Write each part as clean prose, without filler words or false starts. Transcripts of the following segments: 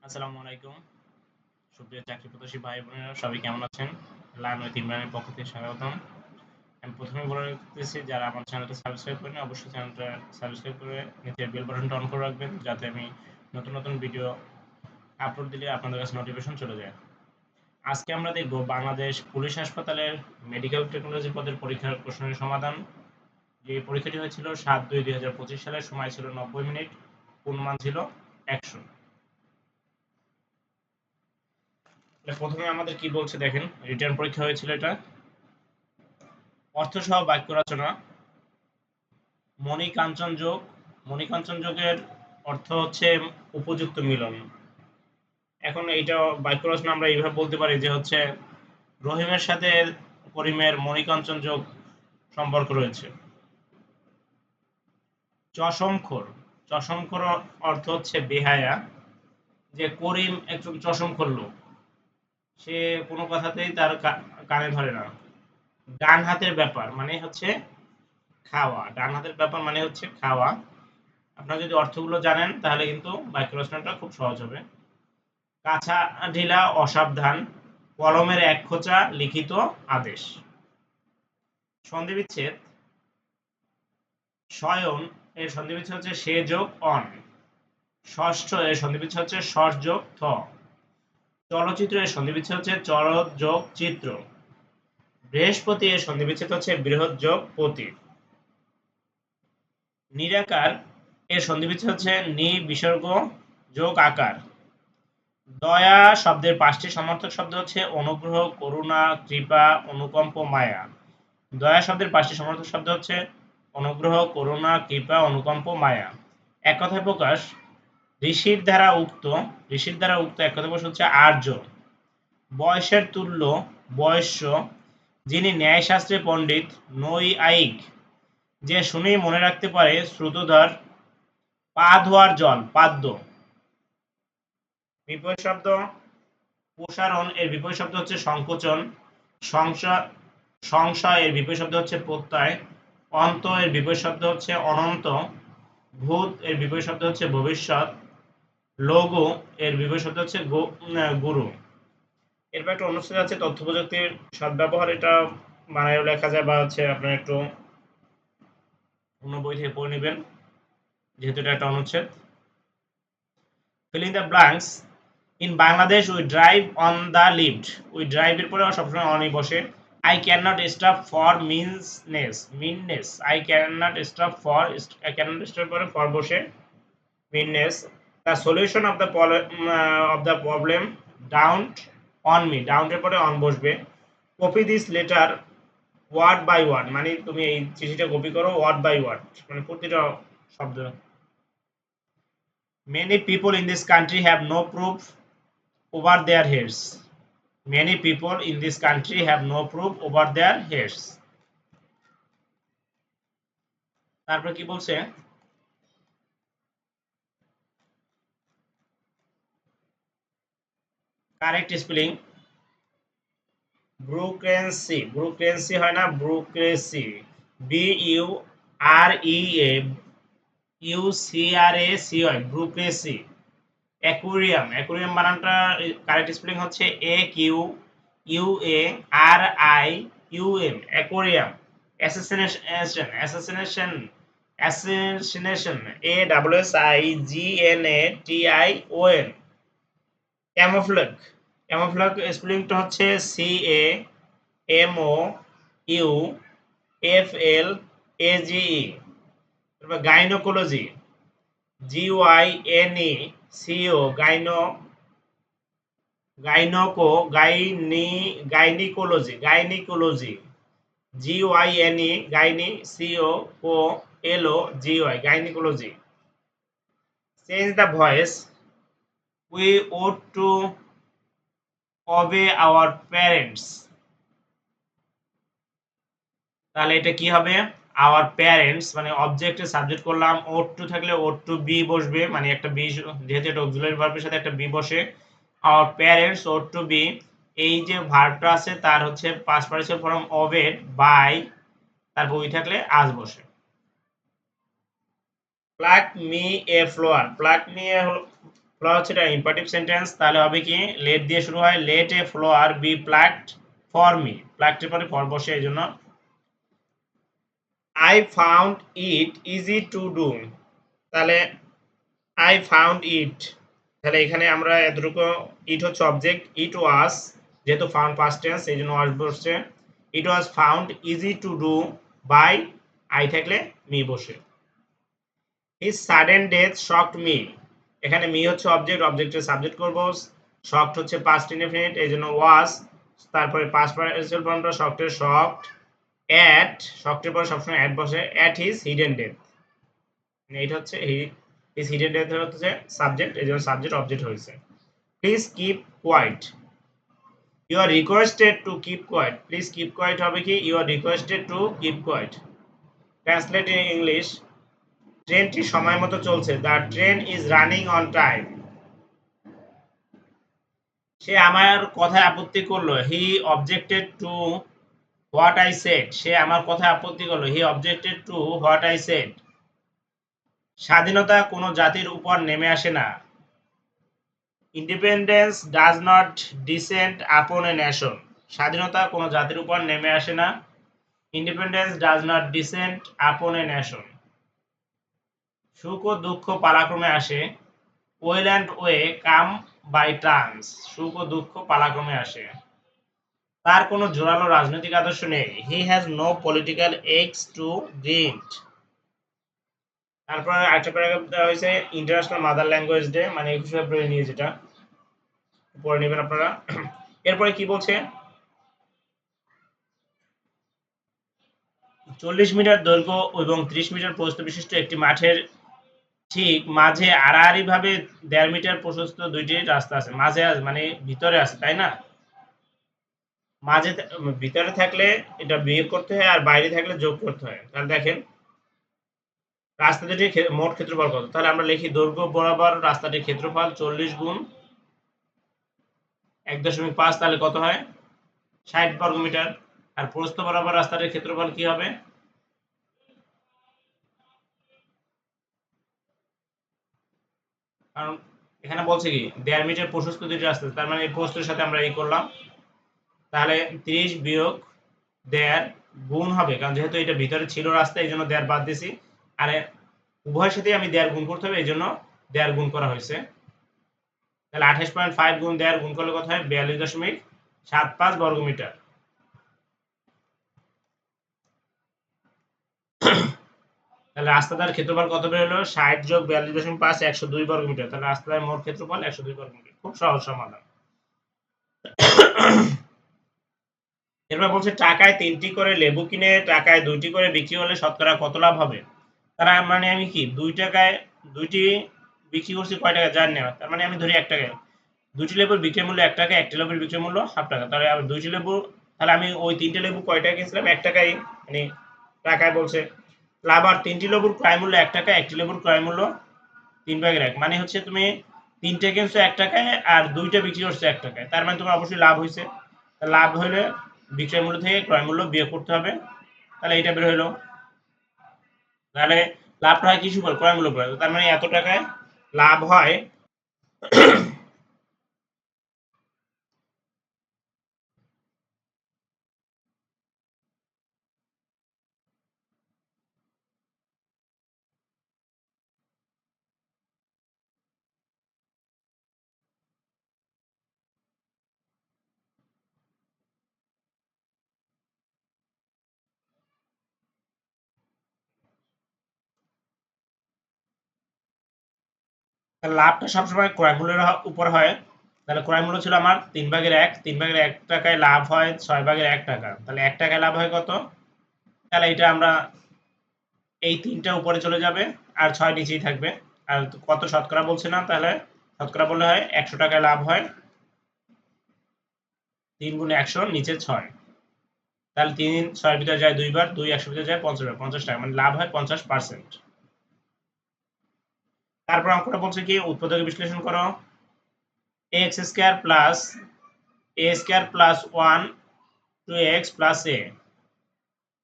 আসসালামু আলাইকুম সুপ্রিয় চাকরি প্রত্যাশী ভাই বোনেরা সবাই কেমন আছেন? লাল নৈতিক ইমরানের পক্ষ থেকে স্বাগতম। আমি প্রথমে বলে রাখতেছি যারা আমার চ্যানেলটা সাবস্ক্রাইব করেন অবশ্যই চ্যানেলটা সাবস্ক্রাইব করে নিচে বেল বাটনটা অন করে রাখবেন যাতে আমি নতুন নতুন ভিডিও আপলোড দিলে আপনাদের কাছে নোটিফিকেশন চলে যায়। আজকে আমরা দেখব বাংলাদেশ পুলিশ হাসপাতালের মেডিকেল টেকনোলজি পদের পরীক্ষার প্রশ্নের সমাধান। যে পরীক্ষাটি হয়েছিল 7/2/2025 সালে, সময় ছিল 90 মিনিট, পূর্ণমান ছিল 100। প্রথমে আমাদের কি বলছে দেখেন, রিটার্ন পরীক্ষা হয়েছিল এটা। অর্থসহ বাক্য রচনা। মণিকাঞ্চন যোগ। মণিকাঞ্চন যোগের অর্থ হচ্ছে উপযুক্ত মিলন। এখন এইটা বাক্য রচনা আমরা এইভাবে বলতে পারি যে হচ্ছে রহিমের সাথে করিমের মণিকাঞ্চন যোগ সম্পর্ক রয়েছে। চশমখোর। চশমখোর অর্থ হচ্ছে বেহায়া, যে করিম একজন চশমখোর লোক, সে কোনো কথাতেই তার কানে ধরে না। ডান হাতের ব্যাপার মানে হচ্ছে খাওয়া। ডান হাতের ব্যাপার মানে হচ্ছে খাওয়া। আপনারা যদি অর্থগুলো জানেন তাহলে কিন্তু বাক্য রচনাটা খুব সহজ হবে। কাছা ঢিলা অসাবধান, কলমের এক খোঁচা লিখিত আদেশ। সন্ধিবিচ্ছেদ। শয়ন এর সন্ধিবিচ্ছেদ হচ্ছে সে যোগ অন। ষষ্ঠ এর সন্ধিবিচ্ছেদ হচ্ছে ষষ্ঠ যোগ থ। চলচ্চিত্র এর সন্ধিবিচ্ছেদ হচ্ছে চলৎ যোগ চিত্র। বৃহস্পতি এর সন্ধিবিচ্ছেদ হচ্ছে বৃহৎ যোগ পতি। নিরাকার এর সন্ধিবিচ্ছেদ হচ্ছে নি বিসর্গ যোগ আকার। দয়া শব্দের 5টি সমার্থক শব্দ হচ্ছে অনুগ্রহ, করুণা, কৃপা, অনুকম্প, মায়া। দয়া শব্দের 5টি সমার্থক শব্দ হচ্ছে অনুগ্রহ, করুণা, কৃপা, অনুকম্প, মায়া। এক কথায় প্রকাশ। ঋষির দ্বারা উক্ত। ঋষির দ্বারা উক্ত এক কথায় প্রকাশ হচ্ছে আর্য। বয়সের তুল্য বয়স্য, যিনি ন্যায়শাস্ত্রে পণ্ডিত। নৈয়ায়িক, যে শুনেই মনে রাখতে পারে। শ্রুতধর। পা ধোয়ার জল পাদ্য। বিপরীত শব্দ। প্রসারণ এর বিপরীত শব্দ হচ্ছে সংকোচন। সংশয় এর বিপরীত শব্দ হচ্ছে প্রত্যয়। অন্ত এর বিপরীত শব্দ হচ্ছে অনন্ত। ভূত এর বিপরীত শব্দ হচ্ছে ভবিষ্যৎ। লঘু এর বিপরীত শব্দ হচ্ছে গুরু। এরপর একটা অনুচ্ছেদ আছে তথ্য প্রযুক্তির সদ্ব্যবহার। এটা বানায়ও লেখা যায় বা হচ্ছে আপনার একটু অন্য বই থেকে পড়ে নেবেন, যেহেতু এটা একটা অনুচ্ছেদ। Filling the blanks. In Bangladesh we drive on the lift. We drive এর পরে সবসময় অনই বসে। I cannot stop for meanness. I cannot stop for পরে for বসে meanness. The solution of the problem dawned on me. Dawned এর পরে on বসবে। Copy this letter word by word, মানে তুমি এই চিঠিটা কপি করো word by word, মানে প্রতিটা শব্দ। Many people in this country have no proof over their heads. Many people in this country have no proof over their heads. তারপর কি বলছে, কারেক্ট স্পেলিং। ব্রুক্রেন্সি। ব্রুক্রেন্সি হয় না, ব্রুক্রেসি। BUREAUCRACY, ব্রুক্রেসি। অ্যাকুয়ারিয়াম। অ্যাকুয়ারিয়াম বানানটা কারেক্ট স্পেলিং হচ্ছে AQUARIUM, aquarium. Assassination. Assassination. Assassination ASSIGNATION। ক্যামোফ্লেগ। ক্যামোফ্লেগ স্পেলিংটা হচ্ছে CAMOUFLAGE। তারপর gynaecology. GYNECO, gynaecology. Gynaecology. GYNE GYNECOLOGY, gynaecology. Change the voice. We ought to obey our parents. তাহলে এটা কি হবে, our parents মানে অবজেক্টে সাবজেক্ট করলাম, ought to থাকলে ought to be বসবে, মানে একটা বি, যেহেতু এটা অক্সিলারি ভার্বের সাথে একটা বি বসে। our parents ought to be, এই যে ভার্বটা আছে তার হচ্ছে past participle form obeyed by, তারপর উই থাকলে আজ বসে। Pluck me a flower. Pluck me a flower হচ্ছে এটা ইম্পারেটিভ সেন্টেন্স, তাহলে হবে কি লেট দিয়ে শুরু হয়, let a flower be plucked for me, plucked এর পরে ফর বসে, এই জন্য I found it easy to do, তাহলে আই ফাউন্ড ইট, তাহলে এখানে আমরা এতটুকু, ইট হচ্ছে অবজেক্ট, ইট ওয়াজ, যেহেতু ফাউন্ড পাস্ট টেন্স এই জন্য ওয়াজ বসছে, it was found easy to do by, I থাকলে মি বসে। His sudden death shocked me, এখানে মি হচ্ছে অবজেক্ট, অবজেক্টের সাবজেক্ট করব, শকড হচ্ছে পাস্ট ইনডেফিনিট এই জন্য ওয়াজ, তারপরে পাস্ট পার্টিসিপল ফর্মটা শকডের শকড, অ্যাট, শকডের পরে সবসময় অ্যাট বসে, অ্যাট হিজ হিডেন ডেথ, এটা হচ্ছে হিজ হিডেন ডেথ হচ্ছে সাবজেক্ট এই জন্য সাবজেক্ট অবজেক্ট হয়েছে। Please keep quiet, you are requested to keep quiet, please keep quiet হবে কি you are requested to keep quiet. Translate in English, ট্রেনটি সময় মতো চলছে, the train is running on time. সে আমার কথায় আপত্তি করলো, he objected to what I said, সে আমার কথায় আপত্তি করলো, he objected to what I said. স্বাধীনতা কোনো জাতির উপর নেমে আসে না, ইন্ডিপেন্ডেন্স ডাজ নট ডিসেন্ড আপন এ নেশন, স্বাধীনতা কোনো জাতির উপর নেমে আসে না, ইন্ডিপেন্ডেন্স ডাজ নট ডিসেন্ড আপন এ নেশন। সুখ ও দুঃখ পালাক্রমে আসে, weal and woe come by turns, সুখ ও দুঃখ পালাক্রমে আসে। তার কোনো জোরালো রাজনৈতিক আদর্শ নেই, he has no political axe to grind. তারপর আরেকটা প্যারাগ্রাফ দেওয়া হয়েছে ইন্টারন্যাশনাল মাদার ল্যাঙ্গুয়েজ ডে, মানে 21 ফেব্রুয়ারি নিয়ে, যেটা পড়ে নেবেন আপনারা। এরপরে কি বলছে, 40 মিটার দৈর্ঘ্য এবং 30 মিটার প্রস্থ বিশিষ্ট একটি মাঠের ঠিক মাঝে আড়াআড়ি ভাবে 1.5 মিটার প্রশস্ত দুইটি রাস্তা আছে, মাঝে আছে মানে ভিতরে আছে, তাই না? মাঝে ভিতরে থাকলে এটা বিয়োগ করতে হয় আর বাইরে থাকলে যোগ করতে হয়। তাহলে দেখেন রাস্তা দুটির মোট ক্ষেত্রফল কত, তাহলে আমরা লিখি দৈর্ঘ্য বরাবর রাস্তাটির ক্ষেত্রফল 40 গুণ 1.5, তাহলে কত হয় 60 বর্গমিটার। আর প্রস্থ বরাবর রাস্তাটির ক্ষেত্রফল কি হবে, কারণ এখানে বলছে কি 1.5 মিটার প্রশস্ত দুটি রাস্তা, তার মানে এই প্রস্থের সাথে আমরা এই করলাম, তাহলে 30 বিয়োগ 1.5 গুণ হবে, কারণ যেহেতু এটা ভিতরে ছিল রাস্তা এই জন্য 1.5 বাদ দিছি, আর উভয়ের সাথে আমি 1.5 গুণ করতে হবে এই জন্য 1.5 গুণ করা হয়েছে। তাহলে 28.5 গুণ 1.5 গুণ করলে কত হয় 42.75 বর্গমিটার। তাহলে রাস্তাটার ক্ষেত্রফল কত বের হলো 60 যোগ 42.5 102 বর্গমিটার, তাহলে রাস্তার মোট ক্ষেত্রফল 102 বর্গমিটার। খুব সহজ সমাধান। এরপর বলছে টাকায় 3টি করে লেবু কিনে টাকায় 2টি করে বিক্রি হলে শতকরা কত লাভ হবে। তারা মানে আমি কি 2 টাকায় 2টি বিক্রি করছি, কয় টাকা জানি না, তার মানে আমি ধরি 1 টাকায়, 2টি লেবুর বিক্রি মূল্য 1 টাকা, একটি লেবুর বিক্রি মূল্য হাফ টাকা, তাহলে আবার 2টি লেবু, তাহলে আমি ওই 3টে লেবু কয় টাকা কিনছিলাম 1 টাকায়, মানে টাকায় বলছে। লাভ আর 3টি লেবুর ক্রয় মূল্য 1 টাকা, একটি লেবুর ক্রয় মূল্য 3/1, মানে হচ্ছে তুমি 3টে কিনছো 1 টাকায় আর 2টা বিক্রি করছো 1 টাকায়, তার মানে তোমার অবশ্যই লাভ হয়েছে। লাভ হলে বিক্রয় মূল্য থেকে ক্রয় মূল্য বিয়োগ করতে হবে, তাহলে এটা বের হইলো। তাহলে লাভটা হয় কিছু বল ক্রয় মূল্য পড়ে, তার মানে এত টাকায় লাভ হয়। লাভটা সবসময় ক্রয় মূল্যের উপর হয়, তাহলে ক্রয় মূল্য ছিল আমার 3/1, 3/1 টাকায় লাভ হয় 6/1 টাকা, তাহলে 1 টাকায় লাভ হয় কত, তাহলে এটা আমরা এই 3টা উপরে চলে যাবে আর 6 নিচেই থাকবে। আর কত শতকরা বলছে না, তাহলে শতকরা বললে হয় 100 টাকায় লাভ হয় 3 গুণ 100 নিচে 6, তাহলে 3 6 ভিতরে যায় 2 বার, 2 100 ভিতরে যায় 50 বার, 50 টাকা, মানে লাভ হয় 50%। তারপর অঙ্কটা বলছে কি উৎপাদক বিশ্লেষণ করো, x square plus a square plus 1 2x plus a,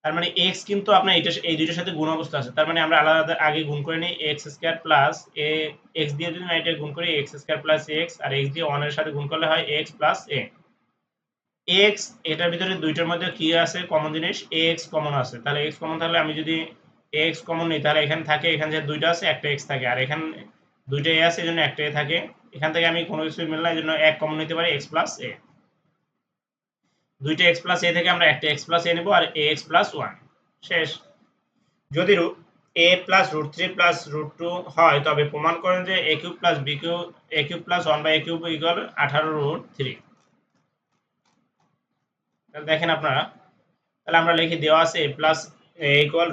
তার মানে x কিন্তু আপনার এটা এই দুইটার সাথে গুণ অবস্থা আছে, তার মানে আমরা আলাদা আগে গুণ করে নিই x square plus a, x দিয়ে যদি আমরা এটা গুণ করি x স্কয়ার প্লাস x, আর x দিয়ে 1 এর সাথে গুণ করলে হয় x প্লাস a। x এটার ভিতরে দুইটার মধ্যে কি আছে কমন জিনিস, x কমন আছে, তাহলে x কমন থাকলে আমি যদি x কমন নিই তাহলে এখানে থাকে, এখানে যে দুইটা আছে একটা x থাকে, আর এখানে দুইটা a আছে এজন্য একটা a থাকে, এখান থেকে আমি কোনো কিছু মিললে এজন্য এক কমন নিতে পারি x প্লাস a। দুইটা x প্লাস a থেকে আমরা একটা x প্লাস a নেব আর ax প্লাস 1 শেষ। যদি a plus root 3 plus root 2 হয় তবে প্রমাণ করেন যে a cube plus b cube a cube plus 1 by a cube equal 18 root 3। তাহলে দেখেন আপনারা, তাহলে আমরা লিখি দেওয়া আছে a plus a equal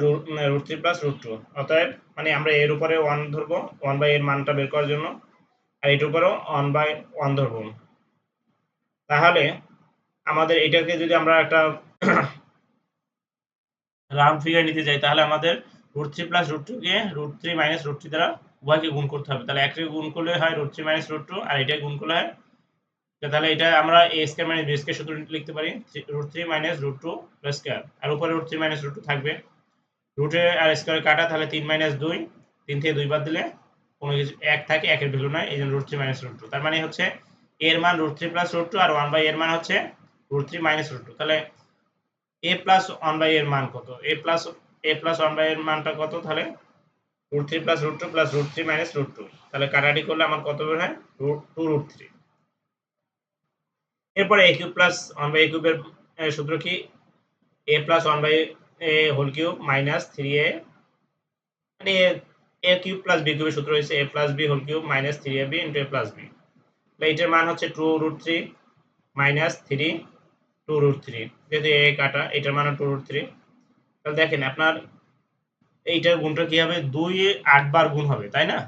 root 3 plus root 2, অতএব মানে আমরা এর উপরে 1 ধরবো 1 বাই এর মানটা বের করার জন্য, আর এটার উপরেও 1 বাই 1 ধরবো। তাহলে আমাদের এটাকে যদি আমরা একটা রাউন্ড ফিগার নিতে যাই তাহলে আমাদের রুট 3 প্লাস রুট 2 কে রুট 3 মাইনাস রুট 3 দ্বারা উভয়কে গুণ করতে হবে। তাহলে একটাকে গুণ করলে হয় রুট 3 মাইনাস রুট 2 আর এটাকে গুণ করলে হয়, তাহলে এটা আমরা a square minus b square সূত্র লিখতে পারি root 3 minus root 2 plus square, আর উপরে রুট 3 মাইনাস রুট 2 থাকবে, রুটে আর স্কয়ার কাটা, তাহলে 3 মাইনাস 2, 3 থেকে 2 বাদ দিলে কোনো কিছু 1 থাকে, 1 এর ভ্যালু নাই, এইজন্য রুট 3 মাইনাস রুট 2। তার মানে হচ্ছে এর মান রুট 3 প্লাস রুট 2 আর 1 বাই এর মান হচ্ছে রুট 3 মাইনাস রুট 2। তাহলে a প্লাস 1 বাই এর মান কত, a প্লাস 1 বাই এর মানটা কত, তাহলে root 3 plus root 2 plus root 3 minus root 2, তাহলে কাটাকাটি করলে আমার কত বের হয় 2 রুট 3। এরপরে a cube plus 1 by a কিউবের সূত্র কি, a plus 1 by a whole cube minus 3a, মানে a কিউব প্লাস b কিউবের সূত্র হচ্ছে a plus b whole cube minus 3ab into a plus b। তাহলে এটার মান হচ্ছে 2 রুট 3 মাইনাস 3 2 রুট 3, যেহেতু a কাটা এটার মান 2 রুট 3। তাহলে দেখেন আপনার এইটার গুণটা কি হবে, 2 8 বার গুণ হবে তাই না,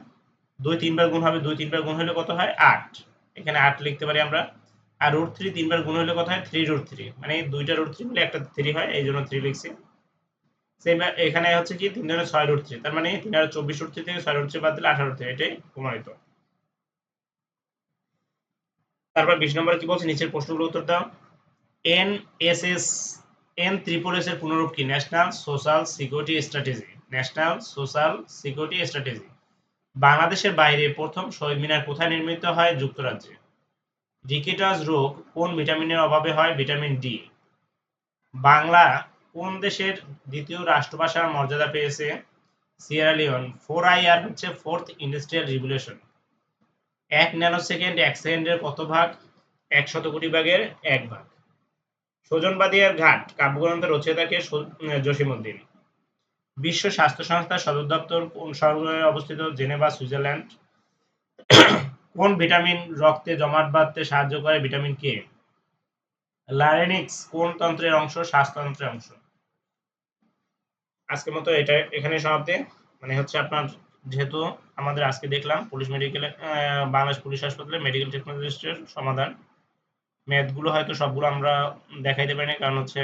2 3 বার গুণ হবে, 2 3 বার গুণ হলে কত হয় 8, এখানে 8 লিখতে পারি আমরা। আর রুট 3 3 বার গুণ হলে কত হয় 3 রুট 3, মানে দুইটা রুট 3 মিলে একটা 3 হয়, এইজন্য 3 লিখছি। সেম এখানে হচ্ছে কি 3 ধরে 6 রুট 3, তার মানে 3 আর 24 রুট 3 থেকে 6 রুট 3 বাদ দিলে 18 রুট 3, এটাই প্রমাণিত। তারপর 20 নম্বরে কি বলছে, নিচের প্রশ্নগুলোর উত্তর দাও। এনএসএস এন ট্রিপল এস এর পুনরূপ কি, national social security strategy, national social security strategy. বাংলাদেশের বাইরে প্রথম শহীদ মিনার কোথায় নির্মিত হয়, যুক্তরাজ্যে। রিকেটাস রোগ কোন ভিটামিনের অভাবে হয়, ভিটামিন ডি। বাংলা কোন দেশের দ্বিতীয় রাষ্ট্রভাষার মর্যাদা পেয়েছে, সিয়েরা লিওন। 4IR হচ্ছে ফোর্থ ইন্ডাস্ট্রিয়াল রিভলিউশন। 1 ন্যানোসেকেন্ড 1 সেকেন্ডের কত ভাগ, 100 কোটি ভাগের 1 ভাগ। সুজনবাদিয়ার ঘাট কাব্যগ্রন্থের রচয়িতা কে, জসিমউদ্দিন। বিশ্ব স্বাস্থ্য সংস্থার সদর দপ্তর কোন শহরে অবস্থিত, জেনেভা, সুইজারল্যান্ড। কোন ভিটামিন রক্তে জমাট বাঁধতে সাহায্য করে, ভিটামিন কে। লারেনিক্স কোন তন্ত্রের অংশ, শ্বাসতন্ত্রের অংশ। আজকের মতো এটা এখানে সমাপ্তি, মানে হচ্ছে আপনার যেহেতু আমাদের আজকে দেখলাম পুলিশ মেডিকেলে বাংলাদেশ পুলিশ হাসপাতালে মেডিকেল টেকনোলজিস্টের সমাধান, ম্যাথগুলো হয়তো সবগুলো আমরা দেখাইতে পারি না, কারণ হচ্ছে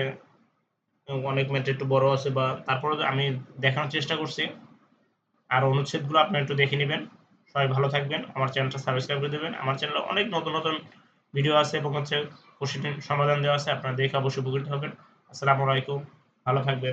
অনেক ম্যাথ একটু বড় আছে, বা তারপরে আমি দেখানোর চেষ্টা করছি। আর অনুচ্ছেদগুলো আপনারা একটু দেখে নেবেন। সবাই ভালো থাকবেন, আমার চ্যানেলটা সাবস্ক্রাইব করে দেবেন। আমার চ্যানেলে অনেক নতুন নতুন ভিডিও আছে এবং হচ্ছে কোশ্চেন সমাধান দেওয়া আছে, আপনারা দেখে অবশ্যই উপকৃত হবেন। আসসালামু আলাইকুম, ভালো থাকবেন।